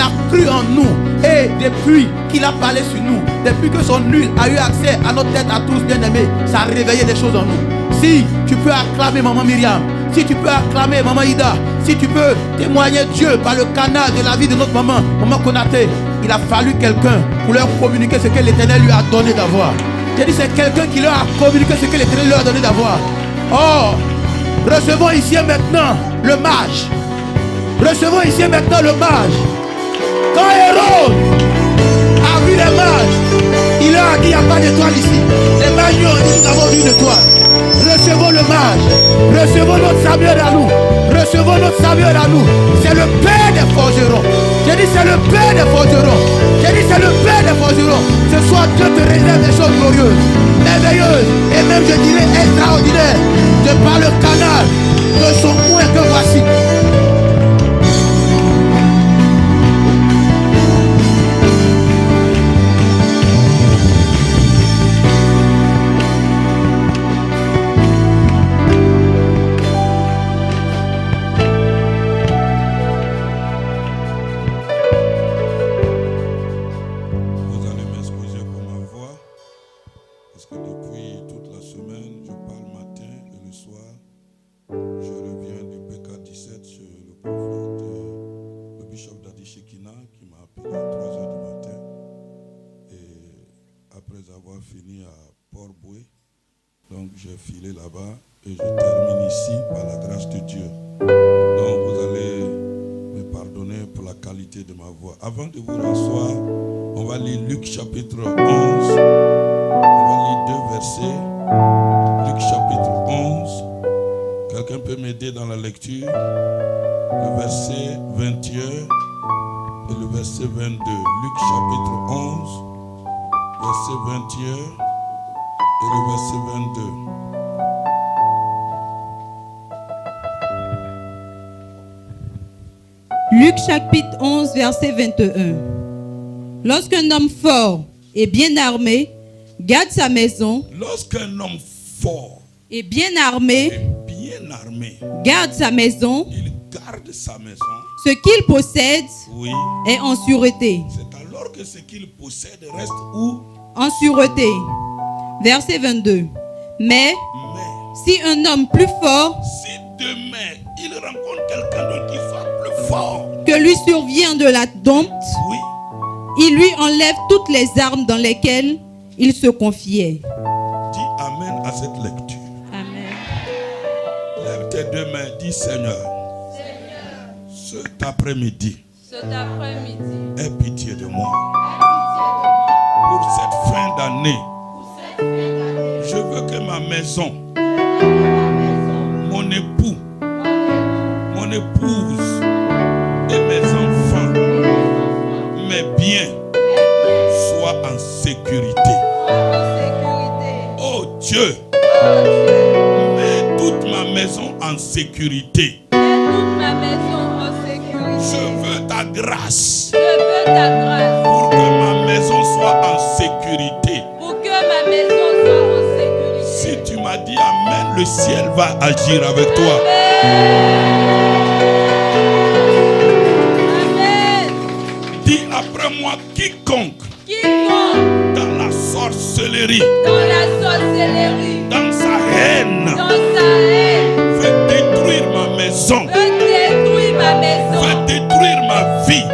a cru en nous. Et depuis qu'il a parlé sur nous, depuis que son huile a eu accès à notre tête à tous, bien-aimés, ça a réveillé des choses en nous. Si tu peux acclamer maman Myriam, si tu peux acclamer maman Ida, si tu peux témoigner Dieu par le canal de la vie de notre maman, maman Konaté, il a fallu quelqu'un pour leur communiquer ce que l'Éternel lui a donné d'avoir. J'ai dit, c'est quelqu'un qui leur a communiqué ce que l'Éternel leur a donné d'avoir. Oh, recevons ici et maintenant le mage. Recevons ici et maintenant le mage. Quand Hérode a vu les mages, il leur a dit, il n'y a pas d'étoile ici. Les mages lui ont dit, nous avons vu une étoile. Recevons le mage. Recevons notre Samuel à nous. Recevons notre Samuel à nous. C'est le Père des forgerons. J'ai dit, c'est le Père des forgerons. J'ai dit, c'est le Père des forgerons. Ce soir, Dieu te réserve des choses glorieuses, merveilleuses, et même, je dirais, extraordinaires. De par le canal de son point que voici. J'ai filé là-bas et je termine ici par la grâce de Dieu. Donc vous allez me pardonner pour la qualité de ma voix. Avant de vous rasseoir, on va lire Luc chapitre 11. On va lire 2 versets. Luc chapitre 11. Quelqu'un peut m'aider dans la lecture? Le verset 21 et le verset 22. Luc chapitre 11, verset 21 et le verset 22. Luc chapitre 11, verset 21. Lorsqu'un homme fort et bien armé garde sa maison, lorsqu'un homme fort et bien armé garde sa maison, il garde sa maison, ce qu'il possède est en sûreté. C'est alors que ce qu'il possède reste où? En sûreté. Verset 22. Mais si un homme plus fort, si demain il rencontre quelqu'un d'autre qui soit plus fort, que lui survient de la dompte, il lui enlève toutes les armes dans lesquelles il se confiait. Dis Amen à cette lecture. Amen. Lève tes 2 mains, dis Seigneur, cet après-midi, aie pitié de moi. Pour cette fin d'année, je veux que ma maison, mon époux, mon épouse et mes enfants, mes biens soient en sécurité. Oh Dieu, mets toute ma maison en sécurité. Je veux ta grâce. Pour que ma maison soit en sécurité. Si tu m'as dit Amen, le ciel va agir avec toi. Amen. Dis après moi, quiconque dans la sorcellerie, dans sa haine, veut détruire ma maison, veut détruire ma vie,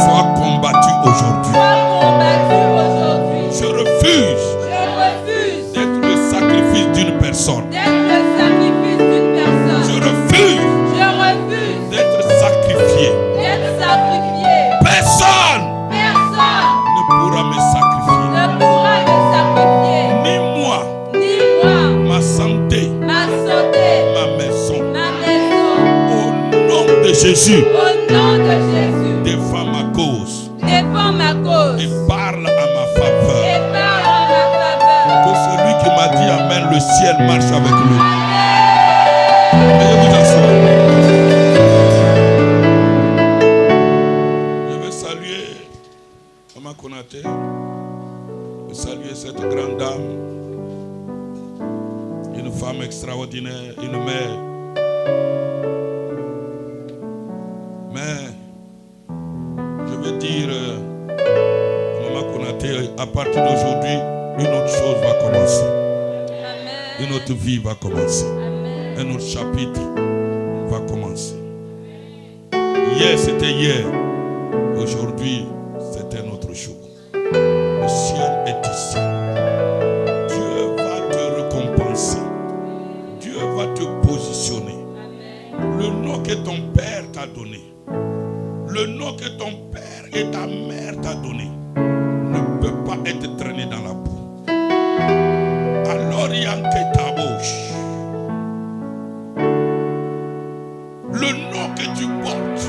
soit combattu aujourd'hui. Je refuse d'être le sacrifice d'une personne. Je refuse d'être sacrifié. Personne ne pourra me sacrifier. Ni moi, ma santé, ma maison. Au nom de Jésus, défends ma cause. Et parle à ma faveur. Que celui qui m'a dit Amen, le ciel marche avec lui. Veuillez vous asseoir. Je veux saluer Maman Konaté. Je veux saluer cette grande dame. Une femme extraordinaire, une mère. Mais veux dire, Maman Konaté, à partir d'aujourd'hui, une autre chose va commencer. Amen. Une autre vie va commencer. Amen. Un autre chapitre va commencer. Hier, c'était hier. Aujourd'hui, c'est un autre jour. Le ciel est ici. Dieu va te récompenser. Dieu va te positionner. Le nom que ton père t'a donné, le nom que ton père et ta mère t'a donné, ne peut pas être traîné dans la boue. Alors il y a un tabouche. Le nom que tu portes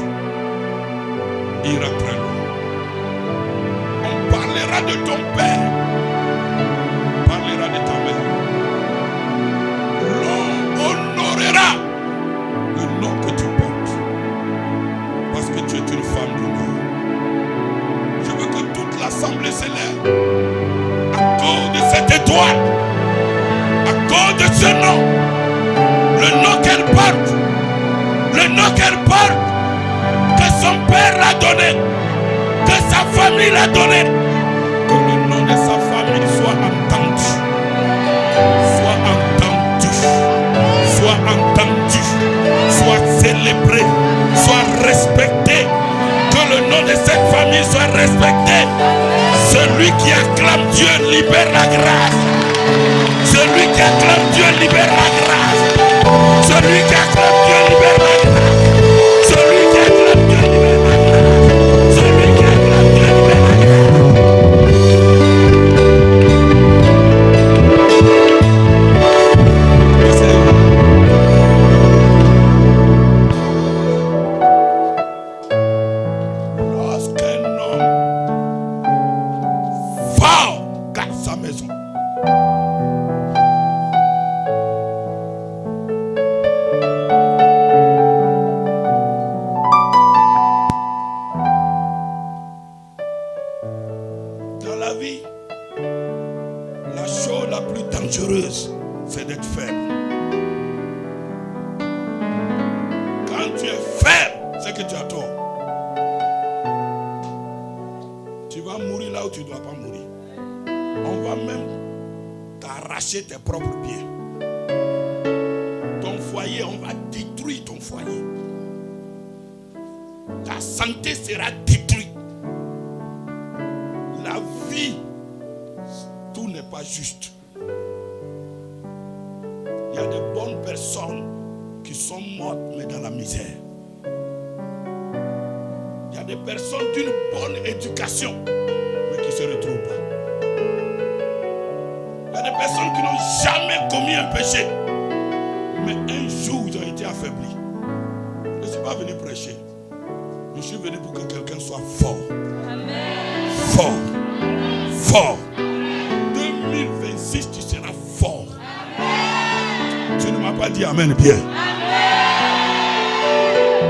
ira très loin. On parlera de ton père, on parlera de ta mère. L'on honorera le nom que tu portes, parce que tu es une femme d'honneur. Je veux que toute l'assemblée s'élève à cause de cette étoile, à cause de ce nom, le nom qu'elle porte, le nom qu'elle porte, que son père l'a donné, que sa famille l'a donné, que le nom de sa famille soit entendu, soit entendu, soit entendu, soit célébré, soit respecté, que le nom de cette famille soit respecté. Celui qui acclame Dieu libère la grâce. Celui qui acclame Dieu libère la grâce. Celui qui acclame Dieu libère la grâce. Celui qui acclame Dieu libère la grâce. Celui qui acclame Dieu libère la Lorsqu'un homme fort garde sa maison, dans la vie, la chose la plus dangereuse, c'est d'être faible. Quand tu es faible, c'est que tu as tort. Tu vas mourir là où tu ne dois pas mourir. On va même t'arracher tes propres pieds. Ton foyer, on va détruire ton foyer. Ta santé sera détruite. La vie, tout n'est pas juste. Il y a de bonnes personnes qui sont mortes, mais dans la misère. Il y a des personnes d'une bonne éducation, mais qui ne se retrouvent pas. Il y a des personnes qui n'ont jamais commis un péché, mais un jour ils ont été affaiblis. Je ne suis pas venu prêcher. Je suis venu pour que quelqu'un soit fort. Amen. Fort. Fort. 2026, tu seras fort. Amen. Tu ne m'as pas dit amen bien.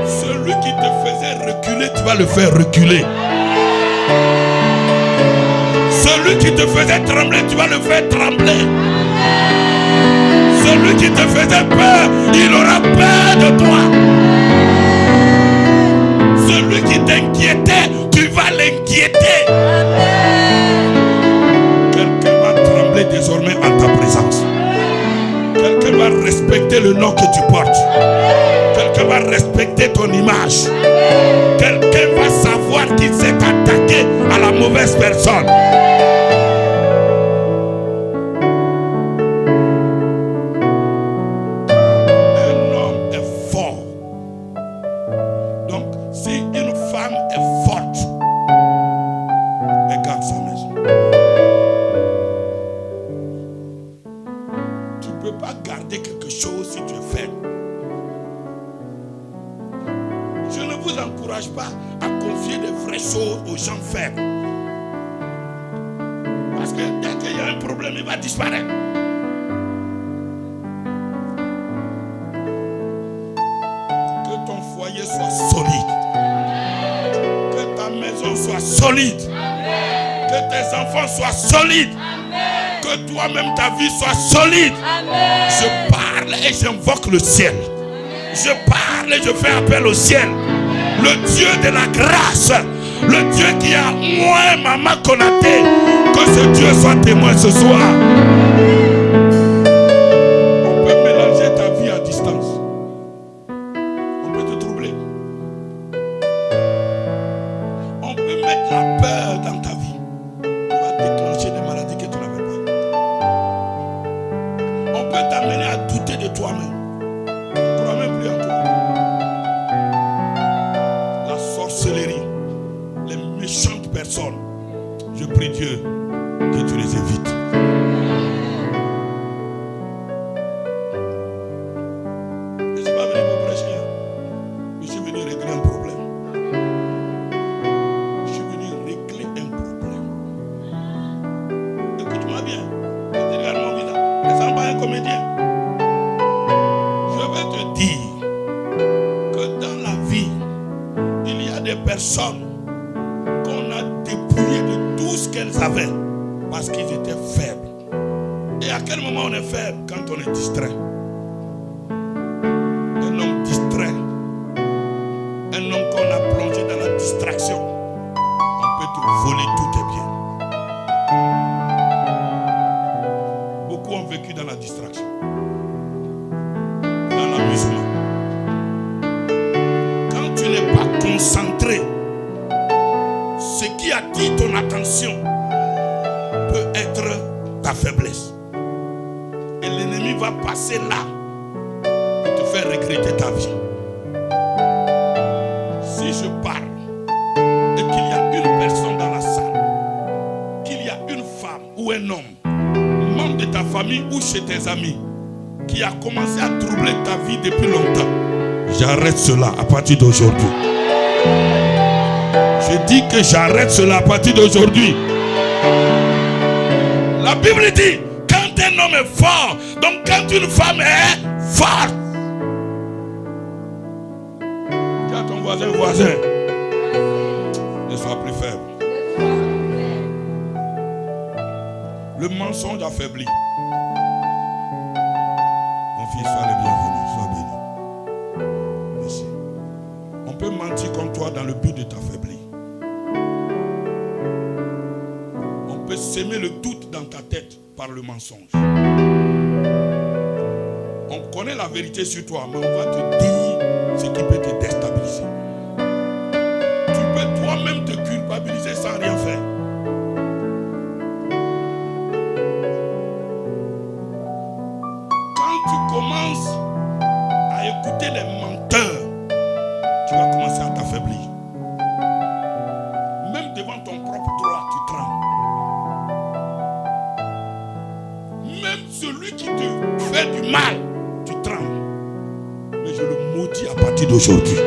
Celui qui te faisait reculer, tu vas le faire reculer. Celui qui te faisait trembler, tu vas le faire trembler. Celui qui te faisait peur, il aura peur de toi. Celui qui t'inquiétait, tu vas l'inquiéter. Quelqu'un va trembler désormais en ta présence. Quelqu'un va respecter le nom que tu portes. Quelqu'un va respecter ton image. Quelqu'un va savoir qu'il s'est attaqué à la mauvaise personne. Un homme est fort. Donc, si une femme est forte, elle garde sa maison. Tu ne peux pas garder quelque chose si tu es faible. Je ne vous encourage pas à confier de vraies choses aux gens faibles. Parce que dès qu'il y a un problème, il va disparaître. Que ton foyer soit solide. Que ta maison soit solide. Que tes enfants soient solides. Que toi-même ta vie soit solide. Je parle et j'invoque le ciel. Je parle et je fais appel au ciel. Le Dieu de la grâce, Le Dieu qui a moins Maman Konaté, que ce Dieu soit témoin ce soir. On peut mélanger ta vie à distance. On peut te troubler. On peut mettre la peur dans ta vie. On va déclencher des maladies que tu n'avais pas. On peut t'amener à douter de toi-même. Tu ne crois même plus en toi. La sorcellerie, les méchantes personnes, je prie Dieu que tu les évites. Je ne suis pas venu pour prêcher. Je suis venu régler un problème. Je suis venu régler un problème. Écoute-moi bien. Regarde mon visage. Ne sens pas un comédien. Je vais te dire que dans la vie, il y a des personnes qu'on a dépouillées de tout ce qu'elles avaient parce qu'ils étaient faibles. Et à quel moment on est faible? Quand on est distrait. Un homme distrait, un homme qu'on a plongé dans la distraction, on peut te voler tous tes biens. Beaucoup ont vécu dans la distraction, dans l'amusement. Quand tu n'es pas concentré, ce qui attire ton attention peut être ta faiblesse. Et l'ennemi va passer là pour te faire regretter ta vie. Si je parle et qu'il y a une personne dans la salle, qu'il y a une femme ou un homme, membre de ta famille ou chez tes amis, qui a commencé à troubler ta vie depuis longtemps, j'arrête cela à partir d'aujourd'hui. Je dis que j'arrête cela à partir d'aujourd'hui. La Bible dit, quand un homme est fort, donc quand une femme est forte. Dis à ton voisin, ne sois plus faible. Le mensonge affaiblit. Mon fils, sois le bienvenu, sois béni. Merci. On peut mentir contre toi dans le but de t'affaiblir. On peut s'aimer le doute dans ta tête par le mensonge. On connaît la vérité sur toi, mais on va te dire ce qui peut te déstabiliser. Tu peux toi-même te culpabiliser sans rien faire. Quand tu commences à écouter les menteurs, tu vas commencer à t'affaiblir. Même devant ton propre droit, tu trembles. Même celui qui te fait du mal, tu trembles. Mais je le maudis à partir d'aujourd'hui.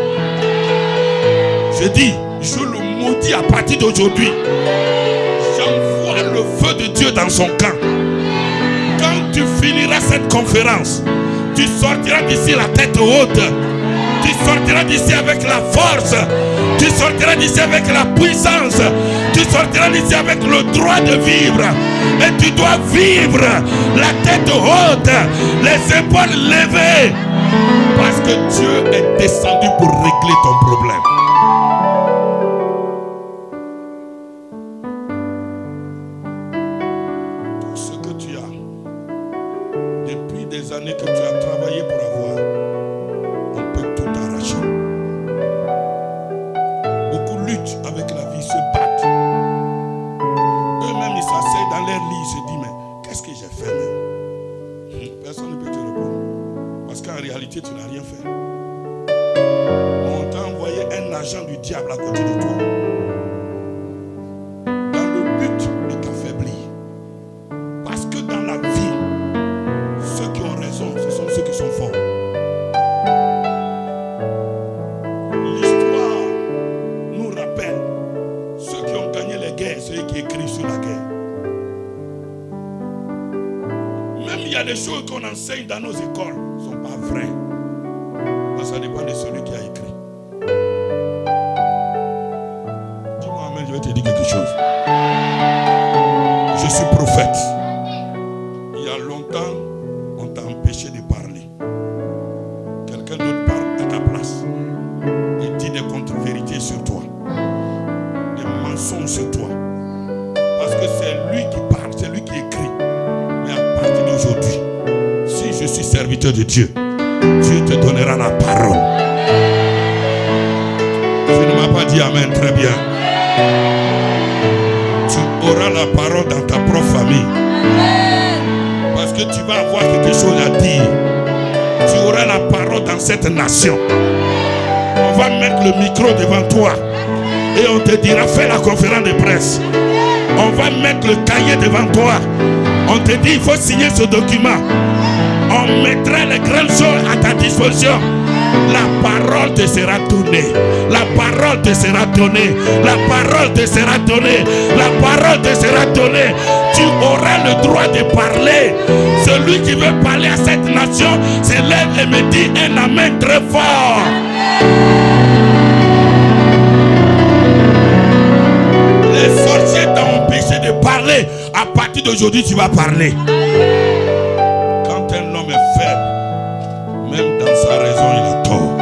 Je dis, je le maudis à partir d'aujourd'hui. J'envoie le feu de Dieu dans son camp. Quand tu finiras cette conférence, tu sortiras d'ici la tête haute. Tu sortiras d'ici avec la force. Tu sortiras d'ici avec la puissance. Tu sortiras d'ici avec le droit de vivre. Et tu dois vivre la tête haute, les épaules levées. Parce que Dieu est descendu pour régler ton problème. Tout ce que tu as, depuis des années que tu as travaillé pour avoir, on peut tout arracher. Beaucoup luttent avec la vie, se battent. Eux-mêmes, ils s'asseyent dans leur lit, ils se disent, mais qu'est-ce que j'ai fait même? Personne ne peut te répondre. Parce qu'en réalité, tu n'as rien fait. On t'a envoyé un agent du diable à côté de toi. Dans le but de t'affaiblir. Parce que dans la vie, ceux qui ont raison, ce sont ceux qui sont forts. L'histoire nous rappelle ceux qui ont gagné les guerres, ceux qui écrivent sur la guerre. Même il y a des choses qu'on enseigne dans nos écoles ne sont pas vraies. Ça dépend de celui qui a écrit. Dis-moi amen, je vais te dire quelque chose. Je suis prophète. Il y a longtemps, on t'a empêché de parler. Quelqu'un d'autre parle à ta place et dit des contre-vérités sur toi. mensonge sur toi. Parce que c'est lui qui parle, c'est lui qui écrit. Mais à partir d'aujourd'hui, si je suis serviteur de Dieu, Dieu te donnera la parole. Tu ne m'as pas dit amen, très bien. Tu auras la parole dans ta propre famille. Parce que tu vas avoir quelque chose à dire. Tu auras la parole dans cette nation. On va mettre le micro devant toi et on te dira fais la conférence de presse. On va mettre le cahier devant toi. On te dit il faut signer ce document. On mettra les grandes choses à ta disposition. La parole te sera donnée. La parole te sera donnée. La parole te sera donnée. La parole te sera donnée. Tu auras le droit de parler. Celui qui veut parler à cette nation s'élève et me dit un amen très fort. Les sorciers t'ont empêché de parler. À partir d'aujourd'hui, tu vas parler. Quand un homme est faible, même dans sa raison, il a tort.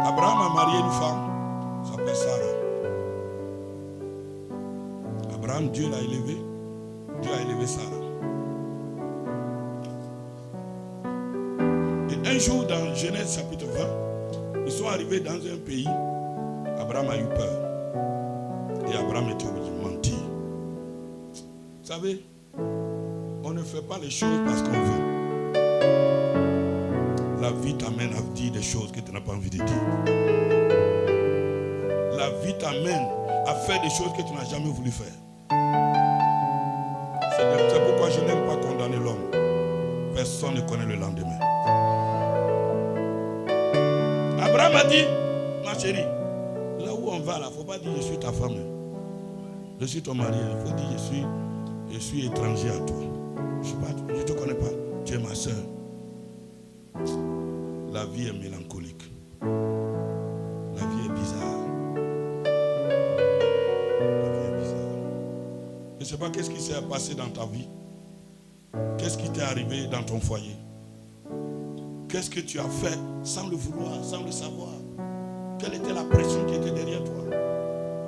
Abraham a marié une femme, s'appelait Sarah. Abraham, Dieu l'a élevé. Dieu a élevé Sarah. Et un jour, dans Genèse chapitre 20, ils sont arrivés dans un pays. Abraham a eu peur. Et Abraham était obligé de mentir. Vous savez, on ne fait pas les choses parce qu'on veut. La vie t'amène à dire des choses que tu n'as pas envie de dire. La vie t'amène à faire des choses que tu n'as jamais voulu faire. C'est pourquoi je n'aime pas condamner l'homme. Personne ne connaît le lendemain. Abraham a dit, ma chérie, là où on va, il ne faut pas dire je suis ta femme. Je suis ton mari. Il faut dire je suis étranger à toi. Je ne te connais pas. Tu es ma soeur. La vie est mélancolique. La vie est bizarre. La vie est bizarre. Je ne sais pas qu'est-ce qui s'est passé dans ta vie. Qu'est-ce qui t'est arrivé dans ton foyer. Qu'est-ce que tu as fait sans le vouloir, sans le savoir. Quelle était la pression qui était derrière toi.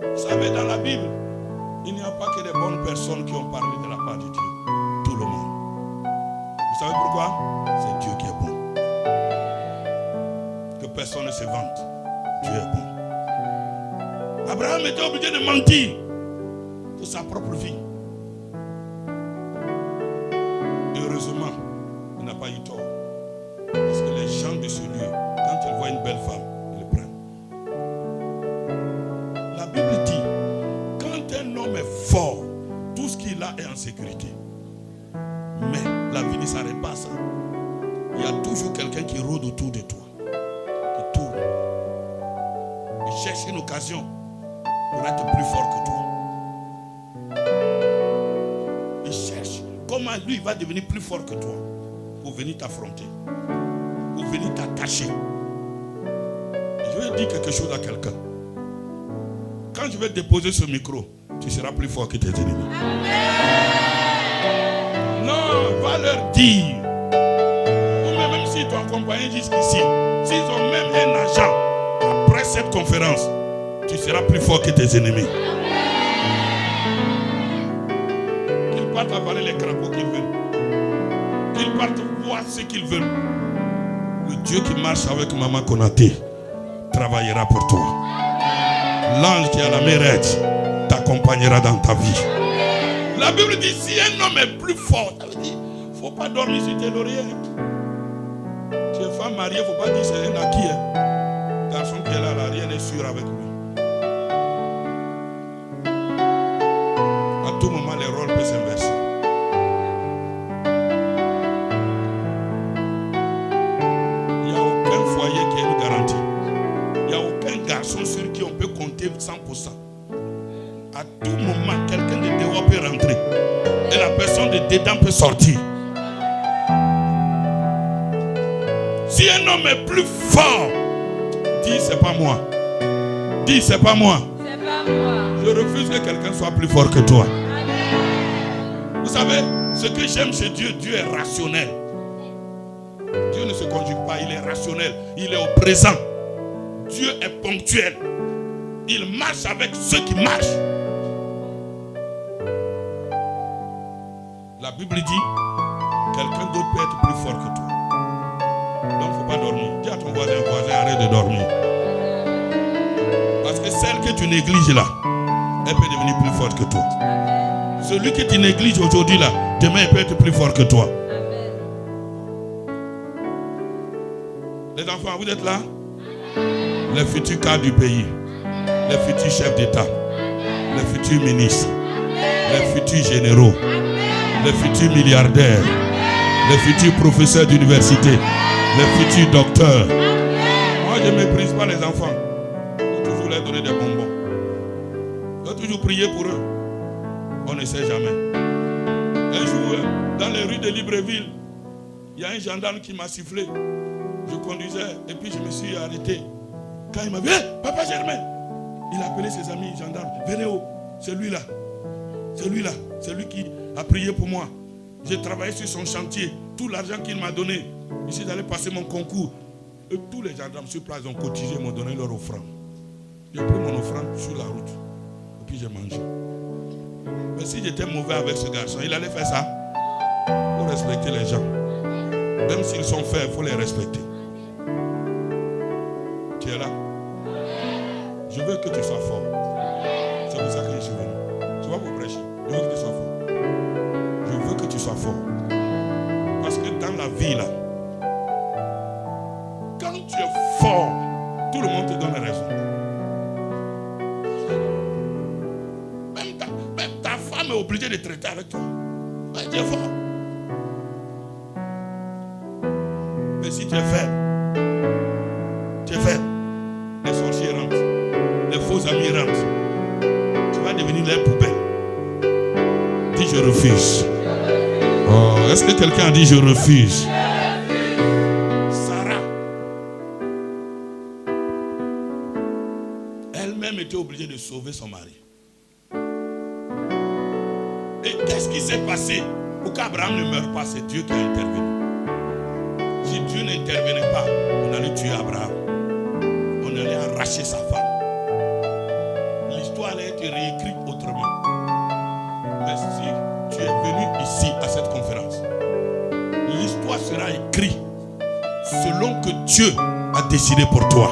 Vous savez, dans la Bible, il n'y a pas que des bonnes personnes qui ont parlé de la part de Dieu. Tout le monde. Vous savez pourquoi? C'est Dieu qui est bon. Que personne ne se vante. Dieu est bon. Abraham était obligé de mentir pour sa propre vie. Heureusement, il n'a pas eu tort. Parce que les gens de ce lieu, quand ils voient une belle femme, ils le prennent. La Bible dit, quand un homme est fort, tout ce qu'il a est en sécurité. Mais la vie ne s'arrête pas à ça. Il y a toujours quelqu'un qui rôde autour de toi, qui tourne. Il cherche une occasion pour être plus fort que toi. Il cherche comment lui va devenir plus fort que toi pour venir t'affronter, pour venir t'attacher. Je vais dire quelque chose à quelqu'un. Quand je vais déposer ce micro, tu seras plus fort que tes ennemis. Non, va leur dire. Ou même si ton compagnon jusqu'ici, s'ils ont même un agent, après cette conférence, tu seras plus fort que tes ennemis. Qu'ils partent avaler les crapauds qu'ils veulent. Qu'ils partent voir ce qu'ils veulent. Le Dieu qui marche avec Maman Konaté travaillera pour toi. L'ange qui a la mérite t'accompagnera dans ta vie. La Bible dit, si un homme est plus fort, ça veut dire, il ne faut pas dormir sur tes lauriers. Tu es femme mariée, il ne faut pas dire c'est un acquis. Garçon qui est là, rien n'est sûr avec lui. À tout moment, les rôles peuvent s'inverser. Il n'y a aucun foyer qui ait une garantie. Il n'y a aucun garçon sur qui on peut compter 100%. À tout moment, quelqu'un de dehors peut rentrer. Et la personne de dedans peut sortir. Si un homme est plus fort, dis c'est pas moi. Dis c'est pas moi. C'est pas moi. Je refuse que quelqu'un soit plus fort que toi. Vous savez, ce que j'aime chez Dieu, Dieu est rationnel. Dieu ne se conjugue pas, il est rationnel, il est au présent. Dieu est ponctuel. Il marche avec ceux qui marchent. La Bible dit, quelqu'un d'autre peut être plus fort que toi. Donc il ne faut pas dormir. Dis à ton voisin, arrête de dormir. Parce que celle que tu négliges là, elle peut devenir plus forte que toi. Celui que tu négliges aujourd'hui là, demain il peut être plus fort que toi. Les enfants, vous êtes là? Les futurs cadres du pays, les futurs chefs d'État, les futurs ministres, les futurs généraux, les futurs milliardaires, les futurs professeurs d'université, les futurs docteurs. Moi, je ne méprise pas les enfants. Je dois toujours leur donner des bonbons. Je dois toujours prier pour eux. On ne sait jamais. Un jour, dans les rues de Libreville, il y a un gendarme qui m'a sifflé. Je conduisais et puis je me suis arrêté. Quand il m'a dit, hey, Papa Germain, il a appelé ses amis gendarmes. Venez haut, c'est lui là. C'est lui là. C'est lui qui a prié pour moi. J'ai travaillé sur son chantier. Tout l'argent qu'il m'a donné, je suis allé passer mon concours. Et tous les gendarmes sur place ont cotisé, m'ont donné leur offrande. J'ai pris mon offrande sur la route. Et puis j'ai mangé. Mais si j'étais mauvais avec ce garçon, il allait faire ça. Il faut respecter les gens. Même s'ils sont faits, il faut les respecter. Tu es là? Je veux que tu sois fort. C'est pour ça que je suis venu. Tu vas vous prêcher. Je veux que tu sois fort. Je veux que tu sois fort. Parce que dans la vie là, quand tu es fort, tout le monde te donne raison. Même ta femme est obligée de traiter avec toi. Ouais, tu es fort. Mais si tu es faible, les sorciers rentrent, les faux amis rentrent, tu vas devenir leur poubelle. Dis je refuse. Oh, est-ce que quelqu'un a dit je refuse? Sarah, elle-même était obligée de sauver son mari. Et qu'est-ce qui s'est passé pour qu'Abraham ne meure pas? C'est Dieu qui a intervenu. Si Dieu n'intervenait pas, on allait tuer Abraham. On allait arracher sa femme. L'histoire allait être réécrite autrement. Mais si tu es venu ici à cette conférence, l'histoire sera écrite selon que Dieu a décidé pour toi.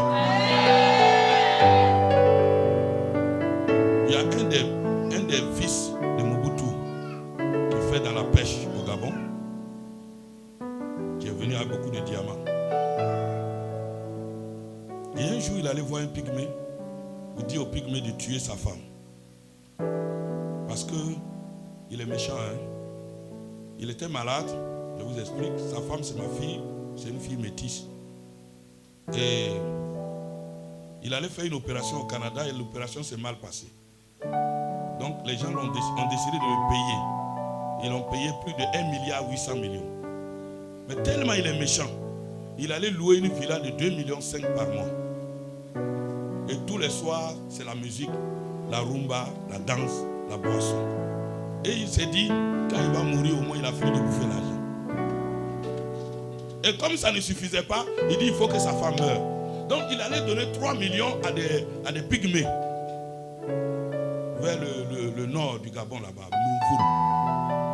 Il y a un des fils de Mobutu qui fait dans la pêche au Gabon, qui est venu avec beaucoup de diamants. Et un jour, il allait voir un pygmée. Il dit au pygmée de tuer sa femme. Parce qu'il est méchant. Hein? Il était malade. Je vous explique. Sa femme, c'est ma fille. C'est une fille métisse. Et il allait faire une opération au Canada et l'opération s'est mal passée. Donc les gens ont décidé de le payer. Ils l'ont payé plus de 1,8 milliard. Mais tellement il est méchant, il allait louer une villa de 2,5 millions par mois. Et tous les soirs, c'est la musique, la rumba, la danse, la boisson. Et il s'est dit, quand il va mourir, au moins il a fini de bouffer l'argent. Et comme ça ne suffisait pas, il dit, il faut que sa femme meure. Donc il allait donner 3 millions à des pygmées. Vers le nord du Gabon là-bas, Mounfoul.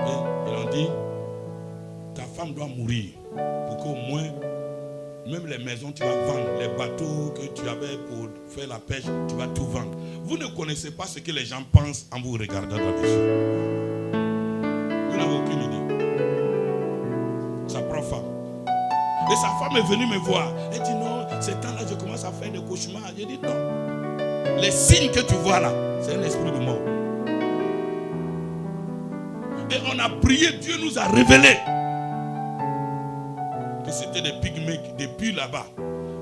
Et ils ont dit, ta femme doit mourir pour qu'au moins, même les maisons tu vas vendre, les bateaux que tu avais pour faire la pêche, tu vas tout vendre. Vous ne connaissez pas ce que les gens pensent en vous regardant là-dessus. Vous n'avez aucune idée. Sa propre femme. Et sa femme est venue me voir. Elle dit non, ces temps-là je commence à faire des cauchemars. J'ai dit non. Les signes que tu vois là, c'est un esprit de mort. Et on a prié, Dieu nous a révélé que c'était des pygmées depuis là-bas.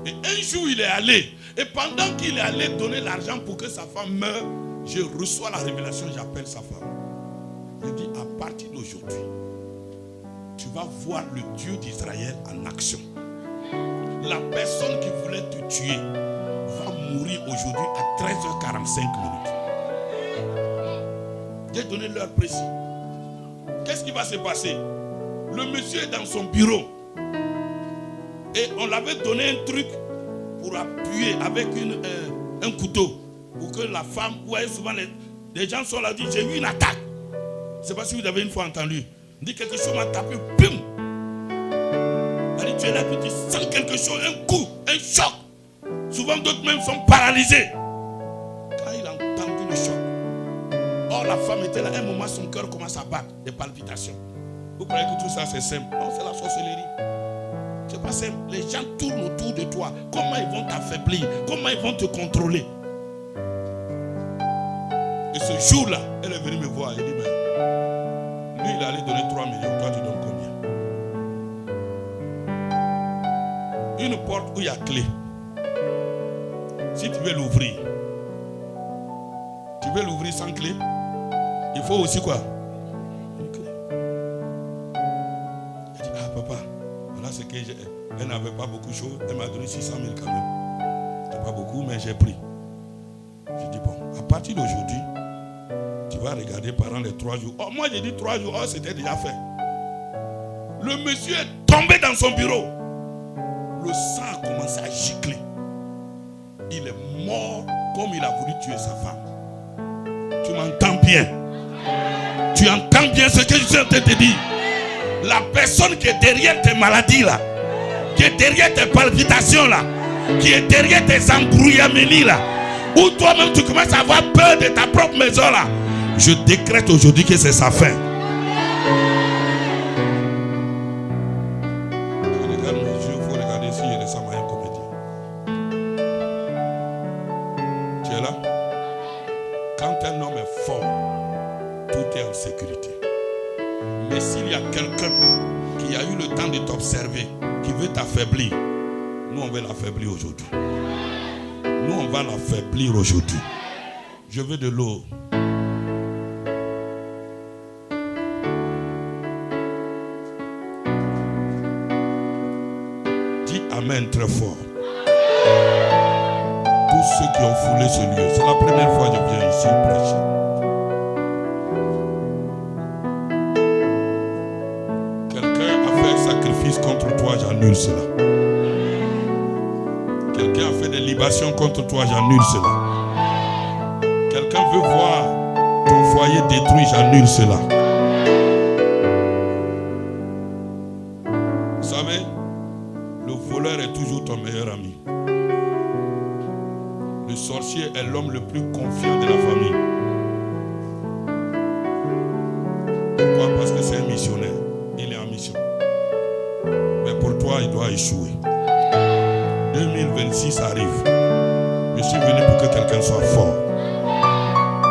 Et un jour il est allé, et pendant qu'il est allé donner l'argent pour que sa femme meure, je reçois la révélation, j'appelle sa femme. Je dis, à partir d'aujourd'hui, tu vas voir le Dieu d'Israël en action. La personne qui voulait te tuer va mourir aujourd'hui à 13h45 minutes. J'ai donné l'heure précise. Qu'est-ce qui va se passer? Le monsieur est dans son bureau. Et on l'avait donné un truc pour appuyer avec un couteau. Pour que la femme, vous voyez souvent les gens sont là, disent j'ai eu une attaque. Je ne sais pas si vous avez une fois entendu. On dit quelque chose m'a tapé, bim. Elle dit tu es là, tu sens quelque chose, un coup, un choc. Souvent d'autres même sont paralysés. Quand il a entendu le choc. Or la femme était là, à un moment son cœur commence à battre, des palpitations. Vous croyez que tout ça c'est simple? Non, c'est la sorcellerie. C'est pas simple. Les gens tournent autour de toi. Comment ils vont t'affaiblir? Comment ils vont te contrôler? Et ce jour-là, elle est venue me voir. Elle dit, mais lui, il allait donner 3 millions. Toi, tu donnes combien? Une porte où il y a clé. Si tu veux l'ouvrir, tu veux l'ouvrir sans clé, il faut aussi quoi? Une clé. Elle dit, ah papa, voilà ce que j'ai. Elle n'avait pas beaucoup de choses. Elle m'a donné 600 000 quand même. C'était pas beaucoup, mais j'ai pris. J'ai dit, bon, à partir d'aujourd'hui, tu vas regarder pendant les 3 jours. Oh, moi j'ai dit 3 jours, oh, c'était déjà fait. Le monsieur est tombé dans son bureau. Le sang a commencé à gicler. Il est mort comme il a voulu tuer sa femme. Tu m'entends bien? Tu entends bien ce que je suis en train de te dire? La personne qui est derrière tes maladies là, qui est derrière tes palpitations là, qui est derrière tes embrouillaments là, où toi-même tu commences à avoir peur de ta propre maison là, je décrète aujourd'hui que c'est sa fin. Je regarde mes yeux, il faut regarder si je ressemble à un comédien. Tu es là? Quand un homme est fort, tout est en sécurité. Mais s'il y a quelqu'un qui a eu le temps de t'observer, qui veut t'affaiblir, nous on va l'affaiblir aujourd'hui. Nous on va l'affaiblir aujourd'hui. Je veux de l'eau. Dis Amen très fort. Tous ceux qui ont foulé ce lieu, c'est la première fois que je viens ici prêcher. Contre toi, j'annule cela. Quelqu'un a fait des libations contre toi, j'annule cela. Quelqu'un veut voir ton foyer détruit, j'annule cela. Vous savez, le voleur est toujours ton meilleur ami. Le sorcier est l'homme le plus confiant de la famille. Pourquoi? Parce que c'est un missionnaire. Il est en mission. Mais pour toi, il doit échouer. 2026 arrive. Je suis venu pour que quelqu'un soit fort.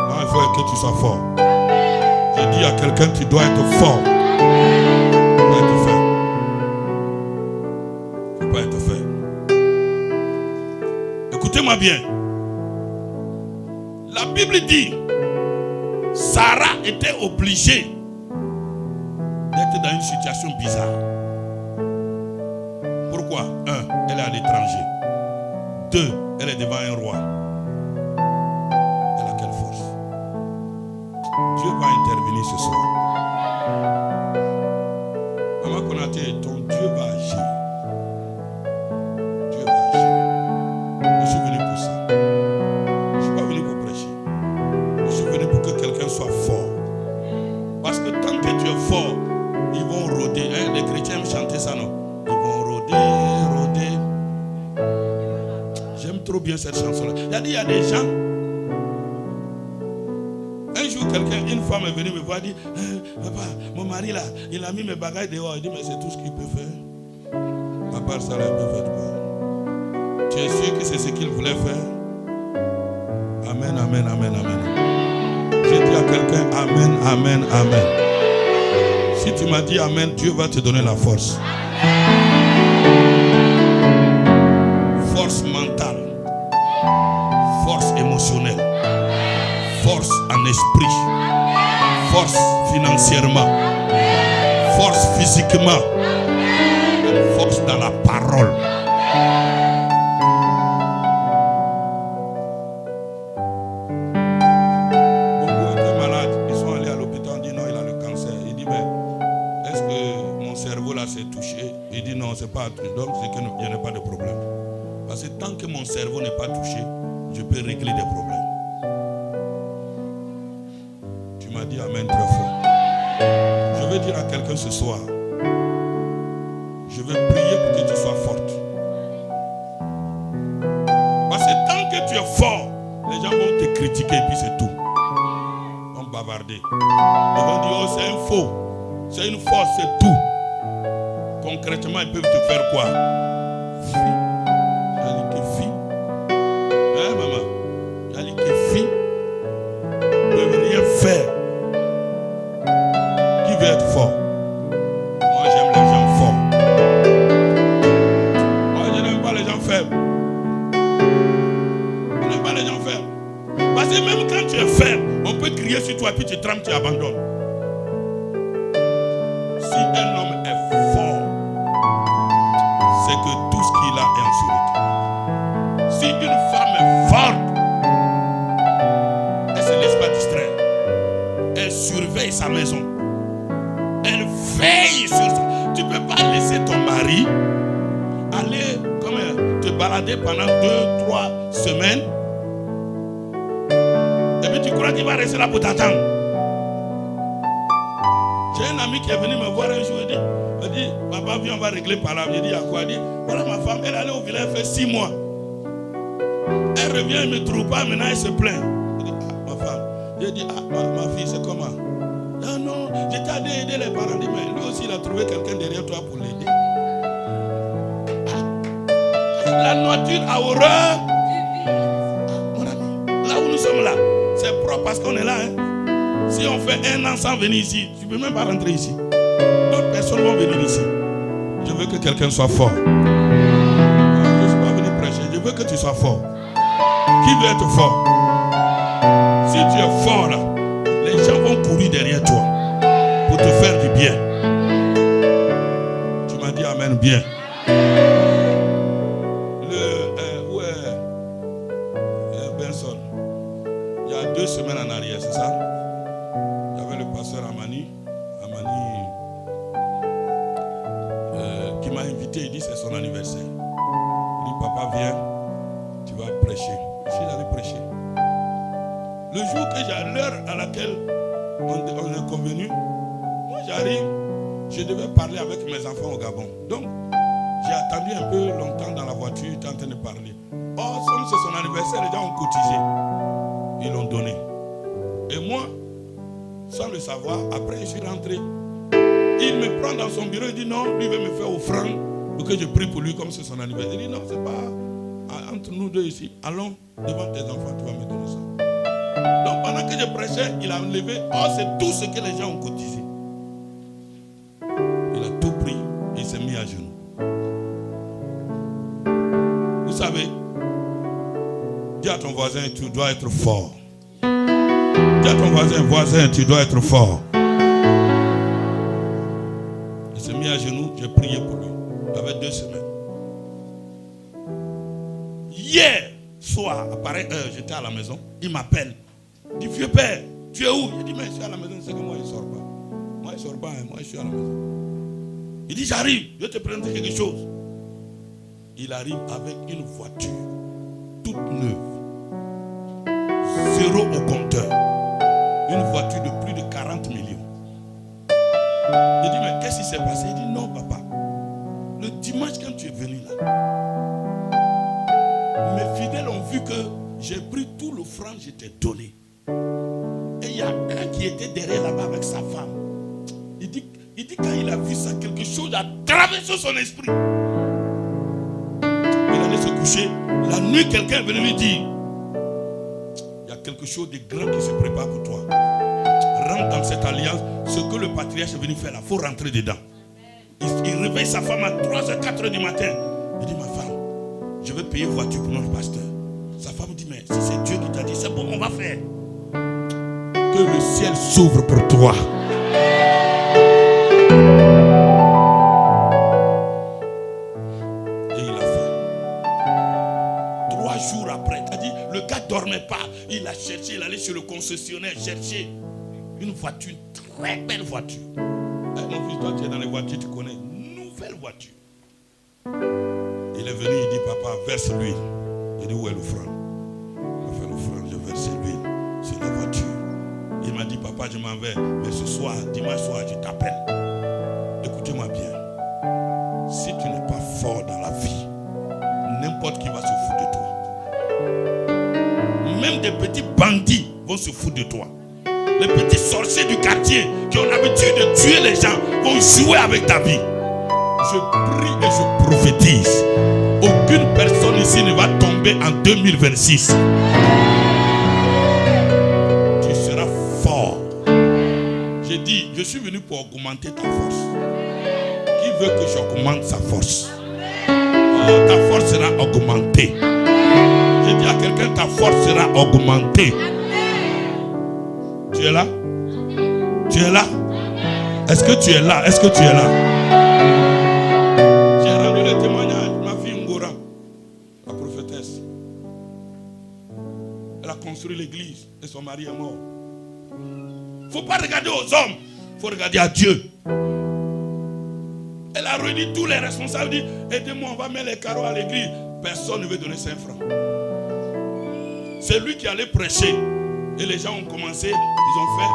Non, il faut que tu sois fort. J'ai dit à quelqu'un, tu dois être fort. Tu dois être fait. Tu dois être fait. Écoutez-moi bien. La Bible dit, Sarah était obligée d'être dans une situation bizarre. Pourquoi? 1, elle est à l'étranger. 2, elle est devant un roi. Elle a quelle force? Dieu va intervenir ce soir. Maman Konaté, ton Dieu va agir. Dieu va agir. Je suis venu pour ça. Je ne suis pas venu pour prêcher. Je suis venu pour que quelqu'un soit fort. Parce que tant que tu es fort, ils vont rôder. Hein? Les chrétiens aiment chanter ça, non? Ils vont rôder. J'aime trop bien cette chanson-là. Il y a des gens. Un jour, une femme est venue me voir et dit, papa, mon mari là, il a mis mes bagages dehors. Il dit, mais c'est tout ce qu'il peut faire. À part ça, là, il peut faire quoi? Tu es sûr que c'est ce qu'il voulait faire? Amen, amen, amen, amen. J'ai dit à quelqu'un, amen, amen, amen. Si tu m'as dit amen, Dieu va te donner la force. Force mentale, force émotionnelle, force en esprit, force financièrement, force physiquement, force dans la parole. Beaucoup étaient malades, ils sont allés à l'hôpital, on dit non, il a le cancer. Il dit mais est-ce que mon cerveau là là c'est touché. Il dit non, c'est pas touché. Donc c'est qu'il n'y en a pas de problème. Parce que tant que mon cerveau n'est pas touché, je peux régler des problèmes. Tu m'as dit amen très fort. Je veux dire à quelqu'un ce soir, je veux prier pour que tu sois forte. Parce que tant que tu es fort, les gens vont te critiquer et puis c'est tout. Ils vont bavarder. Ils vont dire, oh c'est un faux. C'est une force, c'est tout. Concrètement, ils peuvent te faire quoi? Fille. J'ai dit que fille. Hein maman? J'ai dit que fille. Ils ne peuvent rien faire. Qui veut être fort? Moi j'aime les gens forts. Moi je n'aime pas les gens faibles. Je n'aime pas les gens faibles. Parce que même quand tu es faible, on peut crier sur toi et puis tu trembles, tu abandonnes. Si un homme est fort, c'est que tout ce qu'il a est en sécurité. Si une femme est forte, elle ne se laisse pas distraire. Elle surveille sa maison. Elle veille sur ça. Tu ne peux pas laisser ton mari aller te balader pendant 2-3 semaines. Et puis tu crois qu'il va rester là pour t'attendre. J'ai un ami qui est venu me voir un jour. Il dit, papa viens on va régler par là. J'ai dit à quoi? Il dit, voilà ma femme, elle allait au village, elle fait 6 mois. Elle revient, elle ne me trouve pas, maintenant elle se plaint. Je dis, ma femme. J'ai dit, ma fille, c'est comment? Ah non, j'étais allé aider les parents. Mais lui aussi, il a trouvé quelqu'un derrière toi pour l'aider. La nature a horreur. Mon ami, là où nous sommes là, c'est propre parce qu'on est là. Hein. Si on fait 1 an sans venir ici, tu ne peux même pas rentrer ici. D'autres personnes vont venir ici. Je veux que quelqu'un soit fort. Je ne suis pas venu prêcher. Je veux que tu sois fort. Qui veut être fort? Si tu es fort là, les gens vont courir derrière toi pour te faire du bien. Tu m'as dit amen bien. Benson, il y a 2 semaines en arrière, c'est ça? Il y avait le pasteur Amani qui m'a invité. Il dit c'est son anniversaire. Il dit papa viens, tu vas prêcher. Je suis allé prêcher. Le jour que j'ai l'heure à laquelle on est convenu, moi j'arrive, je devais parler avec mes enfants au Gabon. Donc j'ai attendu un peu longtemps dans la voiture, j'étais en train de parler. Or, comme c'est son anniversaire, les gens ont cotisé. Ils l'ont donné. Et moi, sans le savoir, après je suis rentré. Il me prend dans son bureau, il dit non, lui veut me faire offrande pour que je prie pour lui comme c'est son anniversaire. Il dit non, c'est pas entre nous deux ici. Allons devant tes enfants, tu vas me donner ça. Donc pendant que je prêchais, il a levé. Oh, c'est tout ce que les gens ont cotisé. Il a tout pris et il s'est mis à genoux. Vous savez, dis à ton voisin, tu dois être fort. Dis à ton voisin, tu dois être fort. Il s'est mis à genoux, j'ai prié pour lui. Il avait 2 semaines. Hier soir, à pareille heure, j'étais à la maison. Il m'appelle. Il dit, vieux père, tu es où? Il dit, mais je suis à la maison. C'est que moi, je ne sors pas. Moi, je ne sors pas. Moi, je suis à la maison. Il dit, j'arrive. Je vais te présenter quelque chose. Il arrive avec une voiture toute neuve. 0 au compteur. Une voiture de plus de 40 millions. Je dis, mais qu'est-ce qui s'est passé? Il dit, non, papa. Le dimanche, quand tu es venu là, mes fidèles ont vu que j'ai pris tout l'offrande que je t'ai donné. Et il y a un qui était derrière là-bas avec sa femme. Il dit quand il a vu ça, quelque chose a traversé son esprit. Il allait se coucher. La nuit, quelqu'un est venu lui dire, il y a quelque chose de grand qui se prépare pour toi. Rentre dans cette alliance. Ce que le patriarche est venu faire là, il faut rentrer dedans. Il réveille sa femme à 3h, 4h du matin. Il dit, ma femme, je vais payer voiture pour notre pasteur. Sa femme dit, mais si c'est Dieu qui t'a dit, c'est bon, on va faire. Que le ciel s'ouvre pour toi. Et il a fait. 3 jours après, il a dit, le gars ne dormait pas. Il a cherché, il allait sur le concessionnaire chercher une voiture, très belle voiture. Mon fils, toi tu es dans les voitures, tu connais. voiture. Il est venu, il dit, papa, verse l'huile. J'ai dit, où est l'offrande? Il m'a fait l'offrande, je verse l'huile sur la voiture. Il m'a dit, papa, je m'en vais, mais ce soir, dimanche soir, je t'appelle. Écoutez-moi bien. Si tu n'es pas fort dans la vie, n'importe qui va se foutre de toi. Même des petits bandits vont se foutre de toi. Les petits sorciers du quartier qui ont l'habitude de tuer les gens vont jouer avec ta vie. Je prie et je prophétise. Aucune personne ici ne va tomber en 2026. Tu seras fort. J'ai dit, je suis venu pour augmenter ta force. Qui veut que j'augmente sa force? Oh, ta force sera augmentée. J'ai dit à quelqu'un, ta force sera augmentée. Tu es là? Tu es là? Est-ce que tu es là? Est-ce que tu es là? J'ai rendu le témoignage. Ma fille Ngora, la prophétesse, elle a construit l'église et son mari est mort. Il ne faut pas regarder aux hommes, il faut regarder à Dieu. Elle a réuni tous les responsables, dit, aidez-moi, on va mettre les carreaux à l'église. Personne ne veut donner 5 francs. C'est lui qui allait prêcher. Et les gens ont commencé, ils ont fait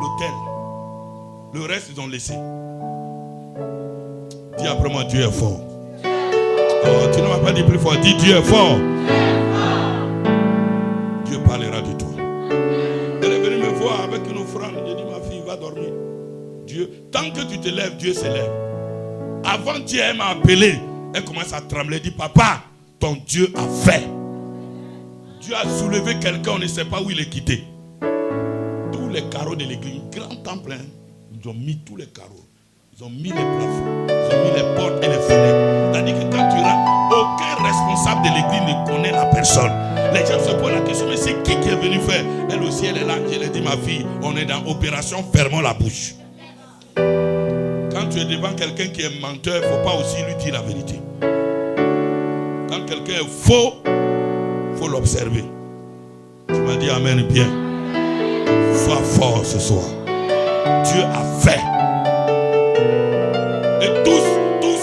l'hôtel. Le reste, ils ont laissé. Dis après moi, Dieu est fort. Oh, tu ne m'as pas dit plus fort. Dis, Dieu est fort. Dieu parlera de toi. Elle est venue me voir avec une offrande. J'ai dit, ma fille, va dormir. Dieu, tant que tu te lèves, Dieu se lève. Avant-hier, elle m'a appelé. Elle commence à trembler. Elle dit, papa, ton Dieu a fait. Dieu a soulevé quelqu'un, on ne sait pas où il est quitté. Tous les carreaux de l'église, grand temple, hein, ils ont mis tous les carreaux. Ils ont mis les plafonds, ils ont mis les portes et les fenêtres. C'est-à-dire que quand tu rentres, aucun responsable de l'église ne connaît la personne. Les gens se posent la question, mais c'est qui est venu faire? Elle aussi, elle est là. Je lui ai dit, ma fille, on est dans opération fermons la bouche. Quand tu es devant quelqu'un qui est menteur, il ne faut pas aussi lui dire la vérité. Quand quelqu'un est faux, il faut l'observer. Tu m'as dit amen bien. Sois fort ce soir. Dieu a fait. Et tous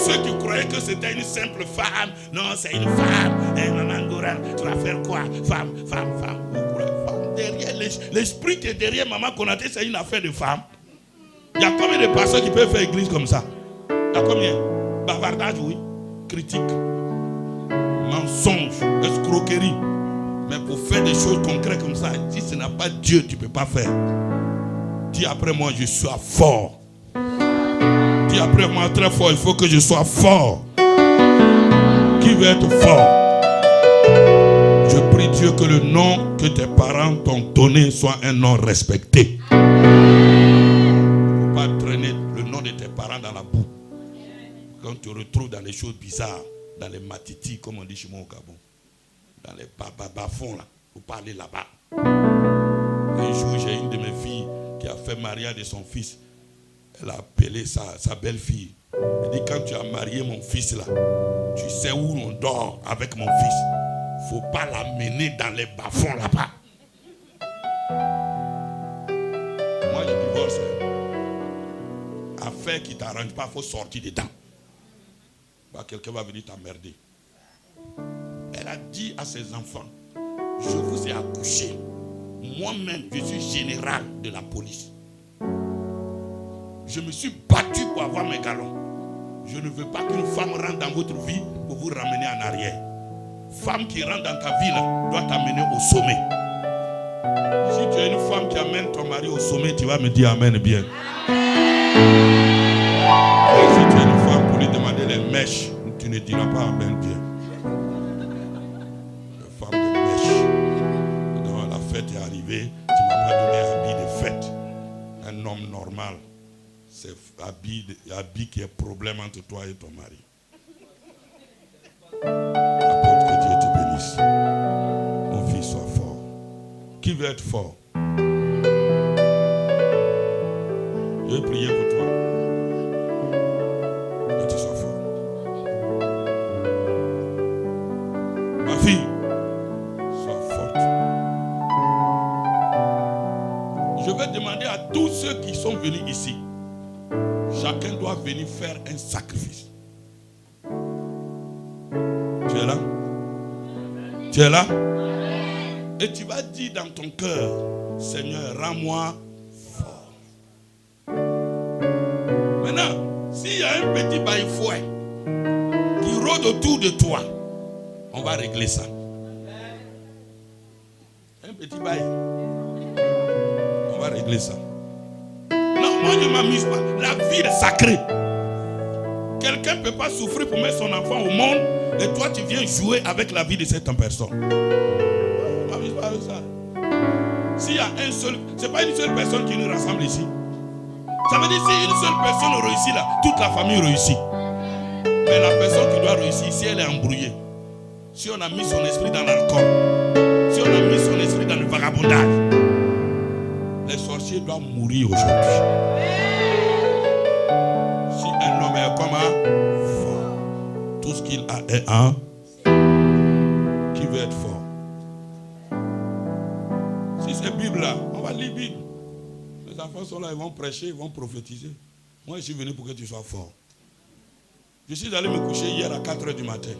ceux qui croyaient que c'était une simple femme, non, c'est une femme. Et maman Ngora, tu vas faire quoi? Femme. Derrière l'esprit qui est derrière Maman Konaté, c'est une affaire de femme. Il y a combien de personnes qui peuvent faire église comme ça? Il y a combien? Bavardage, oui. Critique. Mensonge. Escroquerie. Mais pour faire des choses concrètes comme ça, si ce n'est pas Dieu, tu ne peux pas faire. Dis après moi, je sois fort. Dis après moi très fort, il faut que je sois fort. Qui veut être fort? Je prie Dieu que le nom que tes parents t'ont donné soit un nom respecté. Il ne faut pas traîner le nom de tes parents dans la boue. Quand tu te retrouves dans les choses bizarres, dans les matitis, comme on dit chez moi au Gabon, dans les bas-fonds là, vous parlez là-bas. Un jour, j'ai une de mes filles qui a fait mariage de son fils. Elle a appelé sa belle-fille. Elle dit, quand tu as marié mon fils là, tu sais où on dort avec mon fils. Il ne faut pas l'amener dans les bas-fonds là-bas. Moi, je divorce. Affaire qui ne t'arrange pas, il faut sortir dedans. Bah, quelqu'un va venir t'emmerder. Elle a dit à ses enfants, je vous ai accouché. Moi-même, je suis général de la police. Je me suis battu pour avoir mes galons. Je ne veux pas qu'une femme rentre dans votre vie pour vous ramener en arrière. Femme qui rentre dans ta vie là, doit t'amener au sommet. Si tu es une femme qui amène ton mari au sommet, tu vas me dire amen bien. Et si tu es une femme pour lui demander les mèches, tu ne diras pas amen bien. La fête est arrivée, tu ne m'as pas donné un habit de fête. Un homme normal, c'est habit qui est problème entre toi et ton mari. Apporte que Dieu te bénisse. Mon fils, sois fort. Qui veut être fort? Je vais prier pour toi. Que tu sois fort. Ma fille, je vais demander à tous ceux qui sont venus ici, chacun doit venir faire un sacrifice. Tu es là? Et tu vas dire dans ton cœur, Seigneur, rends-moi fort. Maintenant, s'il y a un petit bail-fouet qui rôde autour de toi, on va régler ça. Un petit bail. On va régler ça. Non, moi je ne m'amuse pas. La vie est sacrée. Quelqu'un ne peut pas souffrir pour mettre son enfant au monde et toi tu viens jouer avec la vie de cette personne. Je ne m'amuse pas avec ça. S'il y a un seul, ce n'est pas une seule personne qui nous rassemble ici. Ça veut dire que si une seule personne réussit là, toute la famille réussit. Mais la personne qui doit réussir, si elle est embrouillée, si on a mis son esprit dans l'alcool, si on a mis son esprit dans le vagabondage, les sorciers doivent mourir aujourd'hui. Si un homme est comme un fort, tout ce qu'il a est un qui veut être fort. Si c'est Bible là, on va lire Bible. Les enfants sont là, ils vont prêcher, ils vont prophétiser. Moi, je suis venu pour que tu sois fort. Je suis allé me coucher hier à 4h du matin.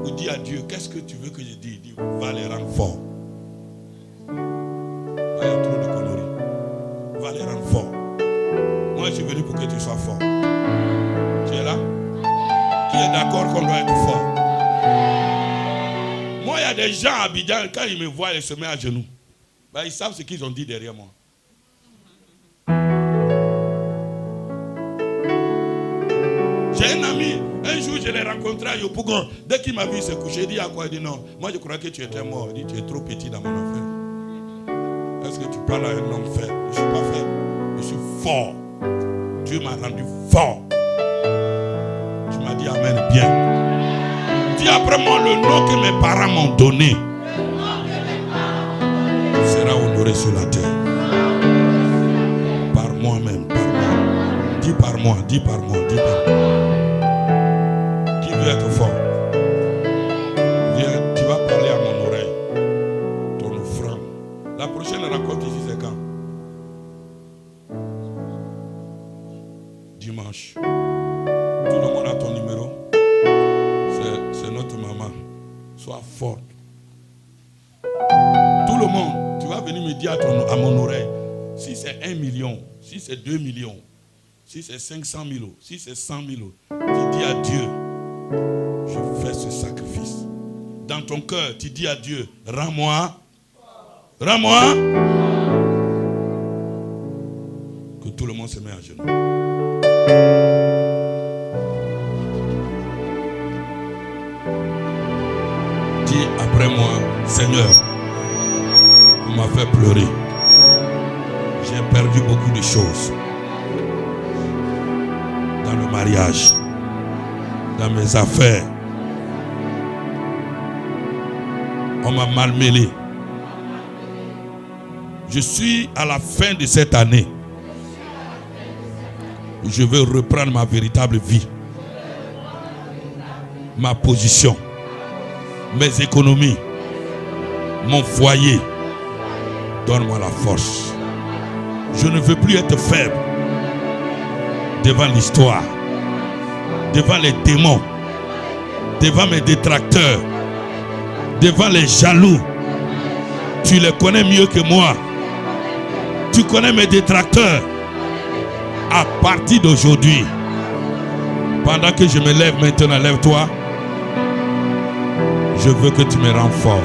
Vous dites à Dieu, qu'est-ce que tu veux que je dise? Il dit, va les rendre forts. Il y a trop de conneries. Va les rendre forts. Moi, je suis venu pour que tu sois fort. Tu es là? Qui est d'accord qu'on doit être fort? Moi, il y a des gens à Abidjan, quand ils me voient, ils se mettent à genoux. Ben, ils savent ce qu'ils ont dit derrière moi. J'ai un ami, un jour je l'ai rencontré à Yopougon. Dès qu'il m'a vu se coucher, il dit à quoi? Il dit non, moi je croyais que tu étais mort. Il dit tu es trop petit dans mon affaire. Est-ce que tu parles à un homme faible? Je ne suis pas faible, je suis fort. Dieu m'a rendu fort. Tu m'as dit amen bien. Dis après moi le nom que mes parents m'ont donné sera honoré sur la terre. Par moi-même, par moi. Dis par moi, dis par moi, dis par moi. Qui veut être fort? Viens, tu vas parler à mon oreille. Ton offrande. La prochaine rencontre ici, c'est quand? Dimanche. Tout le monde a ton numéro. C'est notre maman. Sois forte. Tout le monde, tu vas venir me dire à mon oreille, si c'est 1 million, si c'est 2 millions, si c'est 500 000, si c'est 100 000, tu dis à Dieu, je fais ce sacrifice. Dans ton cœur, tu dis à Dieu, rends-moi. Rends-moi. Que tout le monde se met à genoux. Dis après moi, Seigneur, on m'a fait pleurer. J'ai perdu beaucoup de choses. Dans le mariage, dans mes affaires. On m'a malmêlé. Je suis à la fin de cette année. Je veux reprendre ma véritable vie. Ma position. Mes économies. Mon foyer. Donne-moi la force. Je ne veux plus être faible devant l'histoire, devant les démons, devant mes détracteurs, devant les jaloux. Tu les connais mieux que moi. Tu connais mes détracteurs. À partir d'aujourd'hui, pendant que je me lève maintenant, lève-toi. Je veux que tu me rends fort.